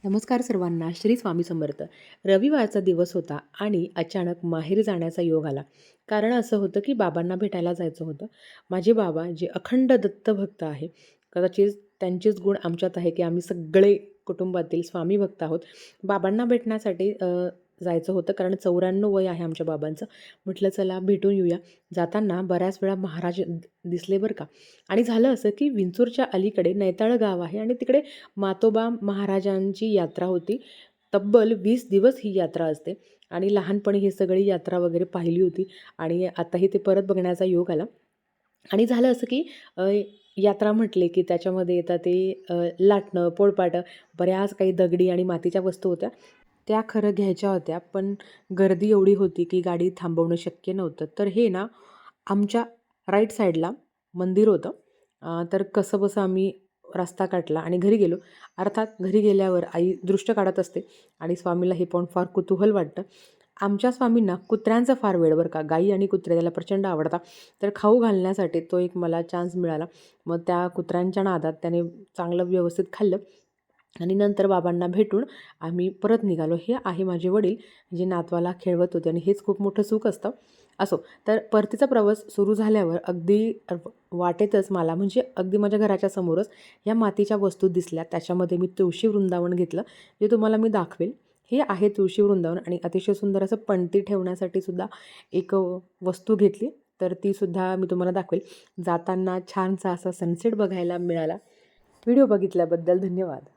नमस्कार सर्वांना. श्री स्वामी समर्थ. रविवारचा दिवस होता आणि अचानक माहेरी जाण्याचा योग आला. कारण असं होतं की बाबांना भेटायला जायचं होतं. माझे बाबा जे अखंड दत्तभक्त आहे, कदाचित त्यांचेच गुण आमच्यात आहे की आम्ही सगळे कुटुंबातील स्वामी भक्त आहोत. बाबांना भेटण्यासाठी जायचं होतं कारण 94 वय आहे आमच्या बाबांचं. म्हटलं चला भेटून येऊया. जाताना बऱ्याच वेळा महाराज दिसले बरं का. आणि झालं असं की विंचूरच्या अलीकडे नैताळ गाव आहे आणि तिकडे मातोबा महाराजांची यात्रा होती. तब्बल 20 दिवस ही यात्रा असते आणि लहानपणी ही सगळी यात्रा वगैरे पाहिली होती आणि आताही ते परत बघण्याचा योग आला. आणि झालं असं की यात्रा म्हटले की त्याच्यामध्ये येतात ते लाटणं, पोळपाटं, बऱ्याच काही दगडी आणि मातीच्या वस्तू होत्या. त्या खरं घ्यायच्या होत्या, पण गर्दी एवढी होती की गाडी थांबवणं शक्य नव्हतं. तर हे ना आमच्या राईट साईडला मंदिर होतं. तर कसंबसं आम्ही रस्ता काढला आणि घरी गेलो. अर्थात घरी गेल्यावर आई दृष्ट काढत असते आणि स्वामीला हे पाहून फार कुतूहल वाटतं. आमच्या स्वामींना कुत्र्यांचा फार वेड बरं का. गाई आणि कुत्रे त्याला प्रचंड आवडतात. तर खाऊ घालण्यासाठी तो एक मला चान्स मिळाला. मग त्या कुत्र्यांच्या नादात त्याने चांगलं व्यवस्थित खाल्लं आणि नंतर बाबांना भेटून आम्ही परत निघालो. हे आहे माझे वडील जे नातवाला खेळवत होते आणि हेच खूप मोठं सुख असतं. असो, तर परतीचा प्रवास सुरू झाल्यावर अगदी वाटेतच मला म्हणजे अगदी माझ्या घराच्या समोरच या मातीच्या वस्तू दिसल्या. त्याच्यामध्ये मी तुळशी वृंदावन घेतलं, जे तुम्हाला मी दाखवेल. हे आहे तुळशी वृंदावन आणि अतिशय सुंदर असं पणती ठेवण्यासाठी सुद्धा एक वस्तू घेतली. तर ती सुद्धा मी तुम्हाला दाखवेल. जाताना छानसा असा सनसेट बघायला मिळाला. व्हिडिओ बघितल्याबद्दल धन्यवाद.